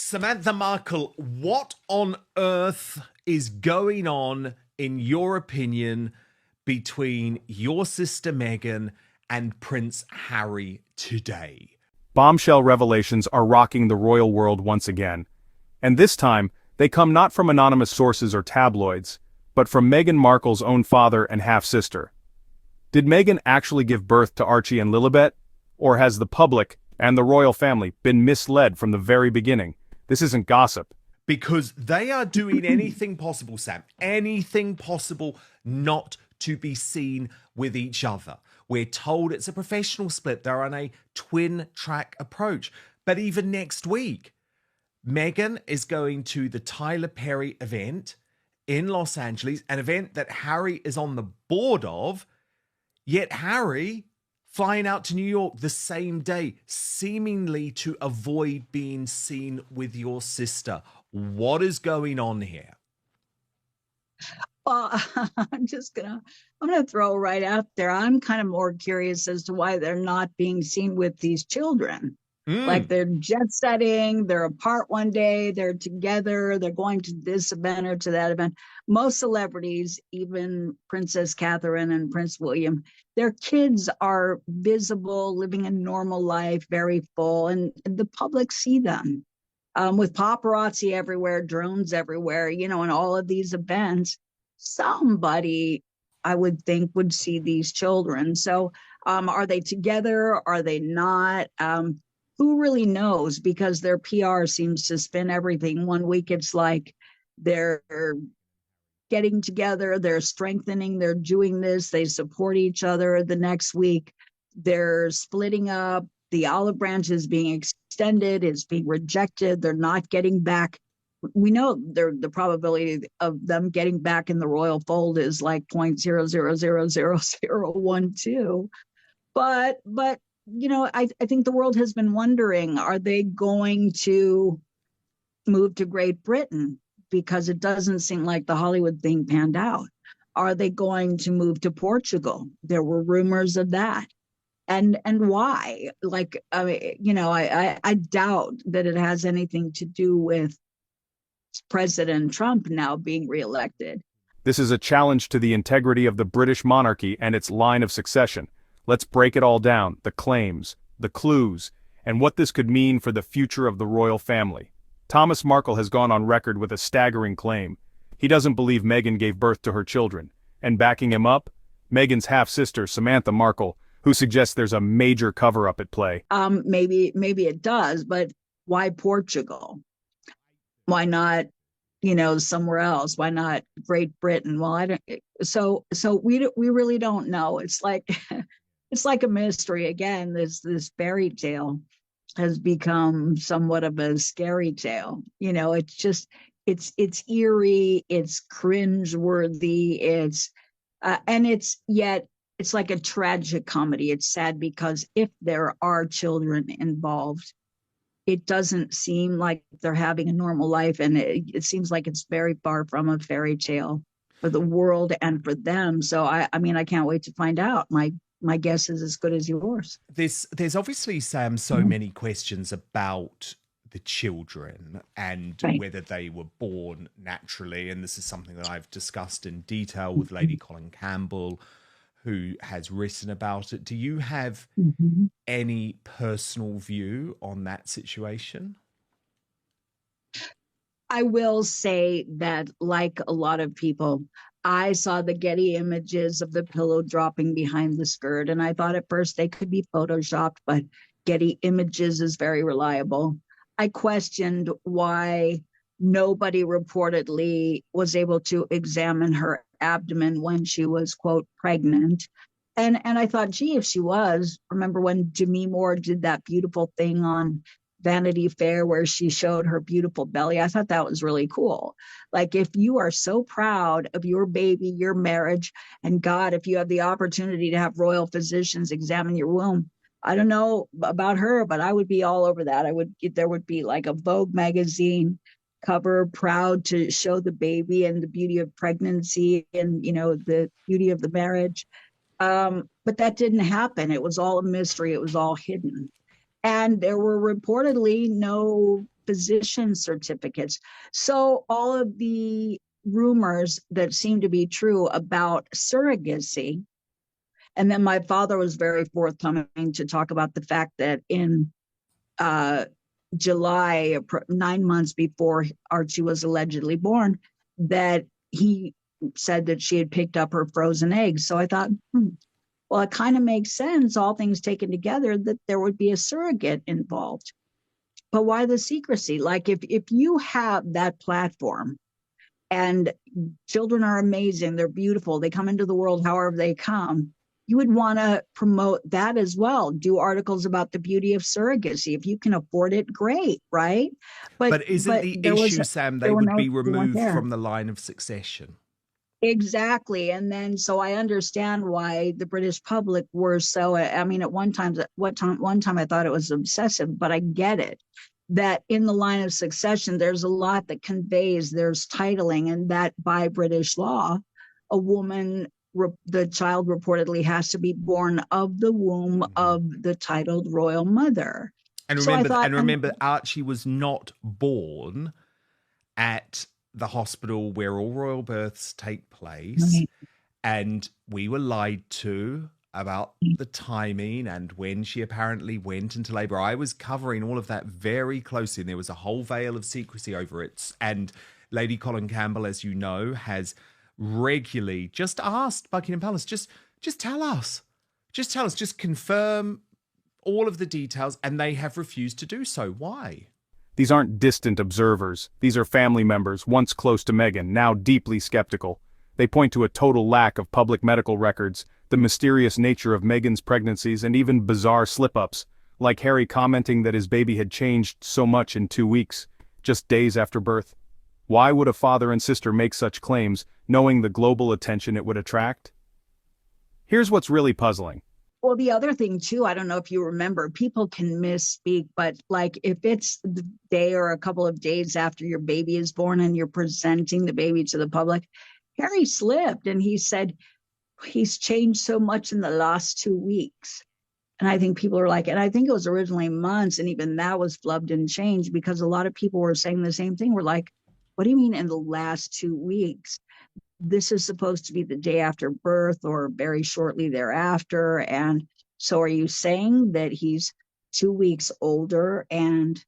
Samantha Markle, what on earth is going on, in your opinion, between your sister Meghan and Prince Harry today? Bombshell revelations are rocking the royal world once again. And this time, they come not from anonymous sources or tabloids, but from Meghan Markle's own father and half-sister. Did Meghan actually give birth to Archie and Lilibet? Or has the public and the royal family been misled from the very beginning? This isn't gossip. Because they are doing anything possible, Sam, anything possible not to be seen with each other. We're told it's a professional split. They're on a twin-track approach. But even next week, Meghan is going to the Tyler Perry event in Los Angeles, an event that Harry is on the board of, yet Harry flying out to New York the same day, seemingly to avoid being seen with your sister. What is going on here? Well, I'm gonna throw right out there. I'm kind of more curious as to why they're not being seen with these children. Like they're jet setting, they're apart one day, they're together, they're going to this event or to that event. Most celebrities, even Princess Catherine and Prince William, their kids are visible, living a normal life, very full, and the public see them. With paparazzi everywhere, drones everywhere, and all of these events, somebody, I would think, would see these children. So are they together? Are they not? Who really knows? Because their PR seems to spin everything. One week it's like they're getting together, they're strengthening, they're doing this, they support each other. The next week they're splitting up, the olive branch is being extended, it's being rejected, they're not getting back. We know the probability of them getting back in the royal fold is like 0.00000012. But I think the world has been wondering, are they going to move to Great Britain? Because it doesn't seem like the Hollywood thing panned out. Are they going to move to Portugal? There were rumors of that. And why? I doubt that it has anything to do with President Trump now being reelected. This is a challenge to the integrity of the British monarchy and its line of succession. Let's break it all down, the claims, the clues, and what this could mean for the future of the royal family. Thomas Markle has gone on record with a staggering claim. He doesn't believe Meghan gave birth to her children. And backing him up, Meghan's half-sister, Samantha Markle, who suggests there's a major cover-up at play. Maybe it does, but why Portugal? Why not, somewhere else? Why not Great Britain? Well, I don't. So we really don't know. It's like it's like a mystery again. This fairy tale has become somewhat of a scary tale. It's just it's eerie, it's cringeworthy, and it's like a tragic comedy. It's sad because if there are children involved, it doesn't seem like they're having a normal life, and it seems like it's very far from a fairy tale for the world and for them. So I can't wait to find out. My guess is as good as yours. There's obviously, Sam, so many questions about the children and whether they were born naturally. And this is something that I've discussed in detail with Lady Colin Campbell, who has written about it. Do you have any personal view on that situation? I will say that, like a lot of people, I saw the Getty images of the pillow dropping behind the skirt, and I thought at first they could be photoshopped, but Getty Images is very reliable. I questioned why nobody reportedly was able to examine her abdomen when she was, quote, pregnant. And I thought, gee, if she was, remember when Demi Moore did that beautiful thing on Vanity Fair where she showed her beautiful belly? I thought that was really cool. Like, if you are so proud of your baby, your marriage, and God, if you have the opportunity to have royal physicians examine your womb, I don't know about her, but I would be all over that. There would be like a Vogue magazine cover, proud to show the baby and the beauty of pregnancy and, the beauty of the marriage. But that didn't happen. It was all a mystery. It was all hidden. And there were reportedly no physician certificates. So all of the rumors that seem to be true about surrogacy. And then my father was very forthcoming to talk about the fact that in July, 9 months before Archie was allegedly born, that he said that she had picked up her frozen eggs. So I thought, well, it kind of makes sense, all things taken together, that there would be a surrogate involved. But why the secrecy? Like if you have that platform and children are amazing, they're beautiful, they come into the world however they come, you would want to promote that as well. Do articles about the beauty of surrogacy. If you can afford it, great, right? But isn't the issue, Sam, they would be removed from the line of succession? Exactly. And then, so I understand why the British public were so, I mean, at one time I thought it was obsessive, but I get it, that in the line of succession, there's a lot that conveys, there's titling, and that by British law, a woman, the child reportedly has to be born of the womb of the titled royal mother. And remember, Archie was not born at the hospital where all royal births take place. Right. And we were lied to about the timing and when she apparently went into labor. I was covering all of that very closely, and there was a whole veil of secrecy over it. And Lady Colin Campbell, as you know, has regularly just asked Buckingham Palace, just tell us, just confirm all of the details, and they have refused to do so. Why? These aren't distant observers. These are family members, once close to Meghan, now deeply skeptical. They point to a total lack of public medical records, the mysterious nature of Meghan's pregnancies, and even bizarre slip-ups, like Harry commenting that his baby had changed so much in 2 weeks, just days after birth. Why would a father and sister make such claims, knowing the global attention it would attract? Here's what's really puzzling. Well, the other thing too, I don't know if you remember, people can misspeak, but like if it's the day or a couple of days after your baby is born and you're presenting the baby to the public, Harry slipped and he said he's changed so much in the last 2 weeks. And I think people are like, and I think it was originally months, and even that was flubbed and changed because a lot of people were saying the same thing. We're like, what do you mean in the last 2 weeks? This is supposed to be the day after birth or very shortly thereafter. And so are you saying that he's 2 weeks older? And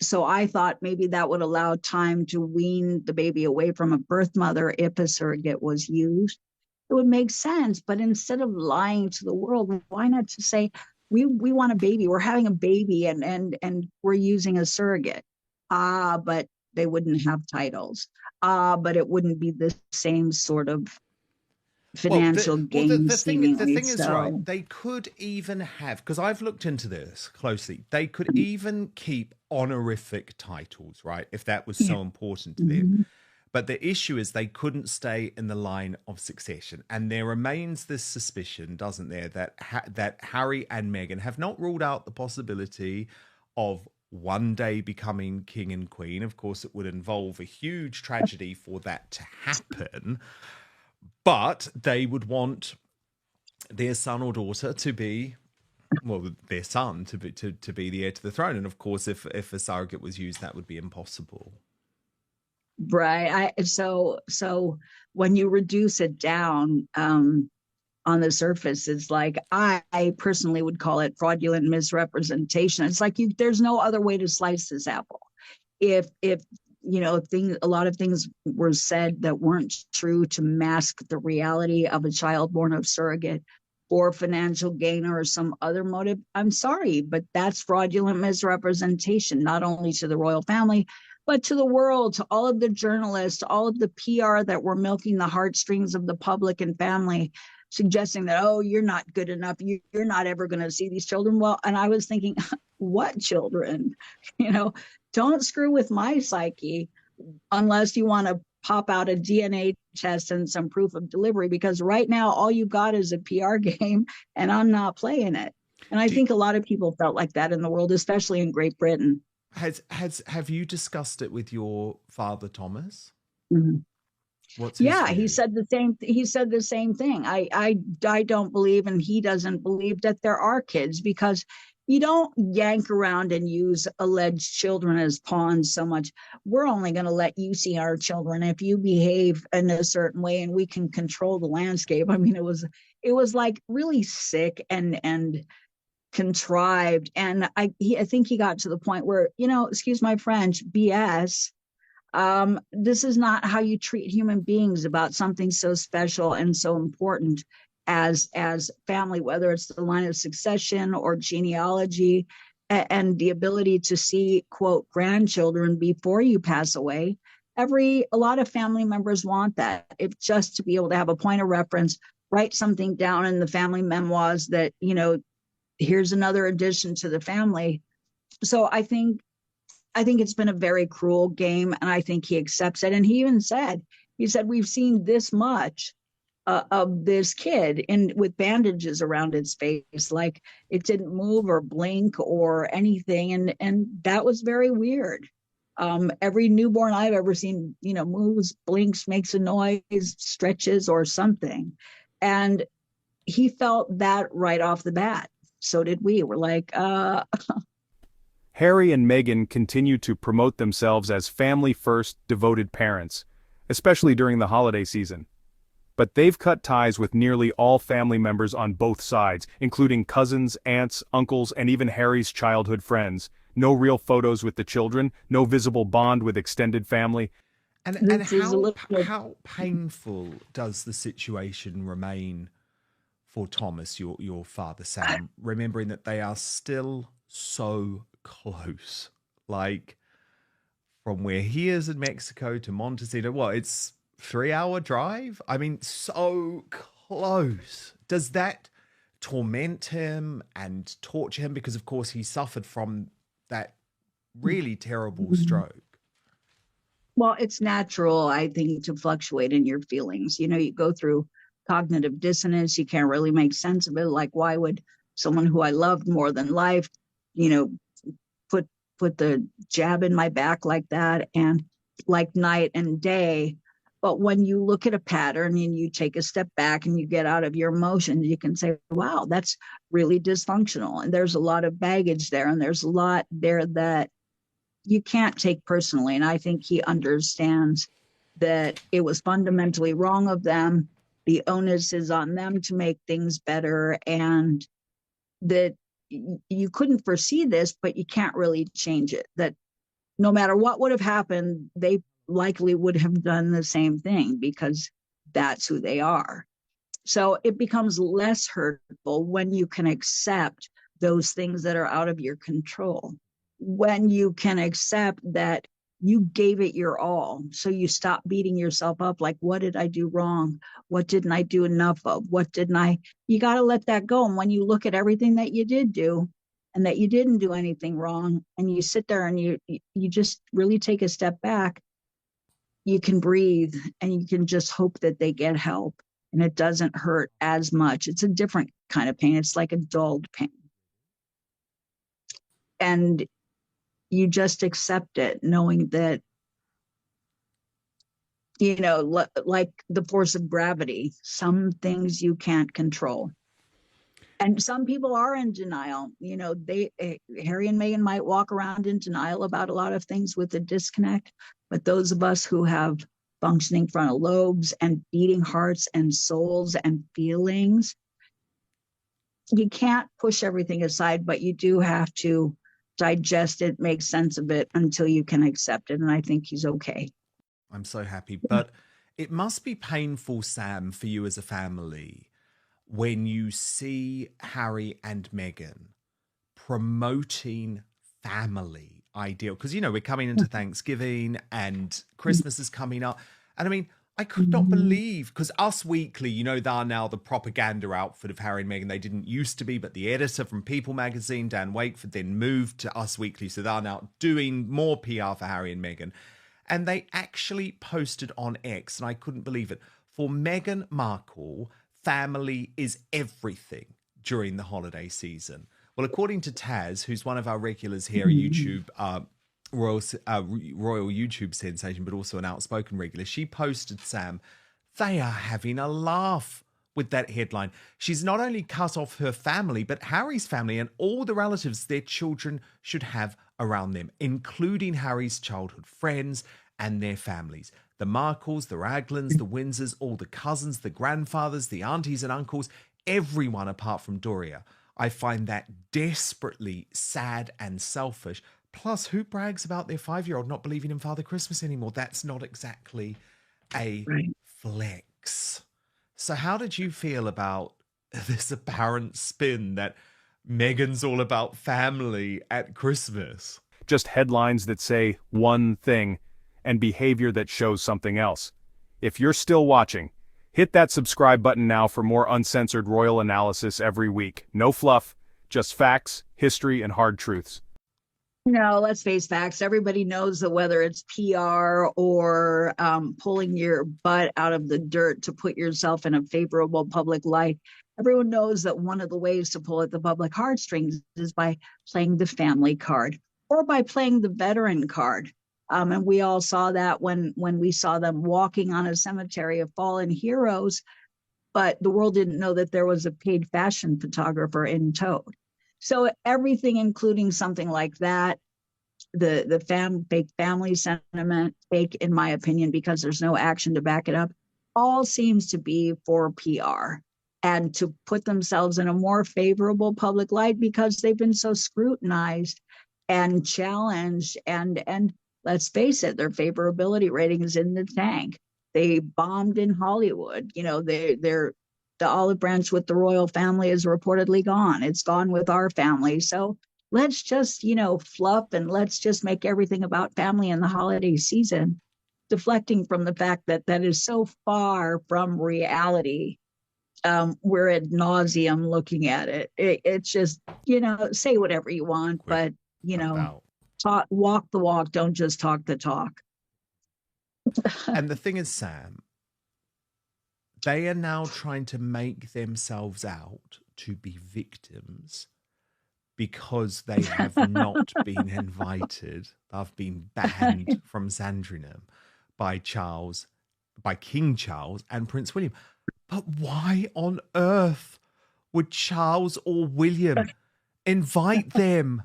so I thought maybe that would allow time to wean the baby away from a birth mother if a surrogate was used. It would make sense. But instead of lying to the world, why not just say, we want a baby, we're having a baby, and we're using a surrogate. But they wouldn't have titles. But it wouldn't be the same sort of financial gain. The thing is, right, they could even have, because I've looked into this closely, they could even keep honorific titles, right, if that was so important to them. But the issue is they couldn't stay in the line of succession. And there remains this suspicion, doesn't there, that Harry and Meghan have not ruled out the possibility of one day becoming king and queen. Of course, it would involve a huge tragedy for that to happen, but they would want their son or daughter to be, well, their son to be the heir to the throne. And of course, if a surrogate was used, that would be impossible. Right. So when you reduce it down, on the surface, it's like I personally would call it fraudulent misrepresentation. It's like there's no other way to slice this apple. If you know, a lot of things were said that weren't true to mask the reality of a child born of surrogate for financial gain or some other motive, I'm sorry, but that's fraudulent misrepresentation, not only to the royal family, but to the world, to all of the journalists, to all of the PR that were milking the heartstrings of the public and family, suggesting that, oh, you're not good enough, you're not ever going to see these children. Well, and I was thinking, what children? You know, don't screw with my psyche unless you want to pop out a DNA test and some proof of delivery, because right now all you got is a PR game and I'm not playing it. And I think a lot of people felt like that in the world, especially in Great Britain. Have you discussed it with your father, Thomas? Mm-hmm. He said the same. He said the same thing. I don't believe, and he doesn't believe that there are kids, because you don't yank around and use alleged children as pawns so much. We're only going to let you see our children if you behave in a certain way, and we can control the landscape. I mean, it was like really sick and contrived. And I think he got to the point where, excuse my French, BS. This is not how you treat human beings about something so special and so important as family, whether it's the line of succession or genealogy, and the ability to see, quote, grandchildren before you pass away. A lot of family members want that. It's just to be able to have a point of reference, write something down in the family memoirs that, here's another addition to the family. So I think it's been a very cruel game, and I think he accepts it. And he said, we've seen this much of this kid with bandages around its face, like it didn't move or blink or anything, and that was very weird. Every newborn I've ever seen, moves, blinks, makes a noise, stretches or something, and he felt that right off the bat. So did we. We're like, Harry and Meghan continue to promote themselves as family-first, devoted parents, especially during the holiday season. But they've cut ties with nearly all family members on both sides, including cousins, aunts, uncles, and even Harry's childhood friends. No real photos with the children, no visible bond with extended family. And how painful does the situation remain for Thomas, your father, Sam, remembering that they are still so close? Like, from where he is in Mexico to Montecito, it's 3-hour drive? I mean, so close. Does that torment him and torture him? Because, of course, he suffered from that really terrible stroke. Well, it's natural, I think, to fluctuate in your feelings. You go through cognitive dissonance. You can't really make sense of it. Like, why would someone who I loved more than life, put the jab in my back like that, and like night and day? But when you look at a pattern and you take a step back and you get out of your emotions, you can say, wow, that's really dysfunctional. And there's a lot of baggage there, and there's a lot there that you can't take personally. And I think he understands that it was fundamentally wrong of them. The onus is on them to make things better, and that you couldn't foresee this, but you can't really change it. That no matter what would have happened, they likely would have done the same thing because that's who they are. So it becomes less hurtful when you can accept those things that are out of your control. When you can accept that you gave it your all. So you stop beating yourself up like, what did I do wrong? What didn't I do enough of? You got to let that go. And when you look at everything that you did do and that you didn't do anything wrong, and you sit there and you just really take a step back, you can breathe and you can just hope that they get help and it doesn't hurt as much. It's a different kind of pain. It's like a dulled pain. And you just accept it, knowing that, like the force of gravity, some things you can't control. And some people are in denial. Harry and Meghan might walk around in denial about a lot of things with a disconnect, but those of us who have functioning frontal lobes and beating hearts and souls and feelings, you can't push everything aside, but you do have to digest it, make sense of it until you can accept it. And I think he's okay. I'm so happy. But it must be painful, Sam, for you as a family when you see Harry and Meghan promoting family ideal. Because, we're coming into Thanksgiving and Christmas is coming up. And I mean, I could not believe, because Us Weekly, they're now the propaganda outfit of Harry and Meghan. They didn't used to be, but the editor from People magazine, Dan Wakeford, then moved to Us Weekly. So they're now doing more PR for Harry and Meghan. And they actually posted on X, and I couldn't believe it. For Meghan Markle, family is everything during the holiday season. Well, according to Taz, who's one of our regulars here at YouTube, royal YouTube sensation, but also an outspoken regular, she posted, Sam, they are having a laugh with that headline. She's not only cut off her family, but Harry's family and all the relatives their children should have around them, including Harry's childhood friends and their families. The Markles, the Raglins, the Windsors, all the cousins, the grandfathers, the aunties and uncles, everyone apart from Doria. I find that desperately sad and selfish. Plus, who brags about their 5-year-old not believing in Father Christmas anymore? That's not exactly a flex. So how did you feel about this apparent spin that Meghan's all about family at Christmas? Just headlines that say one thing and behavior that shows something else. If you're still watching, hit that subscribe button now for more uncensored royal analysis every week. No fluff, just facts, history, and hard truths. No, let's face facts. Everybody knows that whether it's PR or pulling your butt out of the dirt to put yourself in a favorable public light, everyone knows that one of the ways to pull at the public heartstrings is by playing the family card or by playing the veteran card. And we all saw that when we saw them walking on a cemetery of fallen heroes, but the world didn't know that there was a paid fashion photographer in tow. So everything, including something like that, the fake family sentiment, fake in my opinion, because there's no action to back it up, all seems to be for PR and to put themselves in a more favorable public light because they've been so scrutinized and challenged, and let's face it, their favorability rating is in the tank. They bombed in Hollywood. You know, they're the olive branch with the royal family is reportedly gone. It's gone with our family. So let's just, fluff and let's just make everything about family in the holiday season, deflecting from the fact that that is so far from reality. We're ad nauseum looking at it. It's just, say whatever you want, but, walk the walk, don't just talk the talk. And the thing is, Sam, they are now trying to make themselves out to be victims because they have not been invited. They've been banned from Sandringham by King Charles and Prince William. But why on earth would Charles or William invite them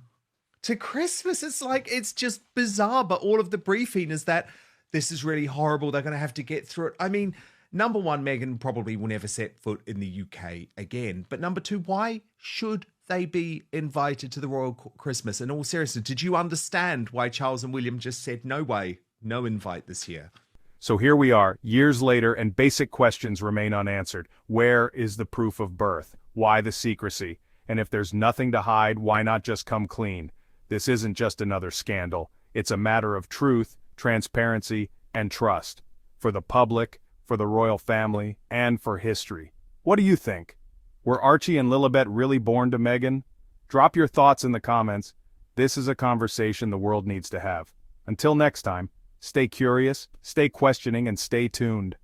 to Christmas? It's just bizarre. But all of the briefing is that this is really horrible. They're going to have to get through it. I mean, number one, Meghan probably will never set foot in the UK again. But number two, why should they be invited to the royal Christmas? In all seriousness, did you understand why Charles and William just said no way, no invite this year? So here we are, years later, and basic questions remain unanswered. Where is the proof of birth? Why the secrecy? And if there's nothing to hide, why not just come clean? This isn't just another scandal. It's a matter of truth, transparency, and trust. For the public, for the royal family, and for history. What do you think? Were Archie and Lilibet really born to Meghan? Drop your thoughts in the comments. This is a conversation the world needs to have. Until next time, stay curious, stay questioning, and stay tuned.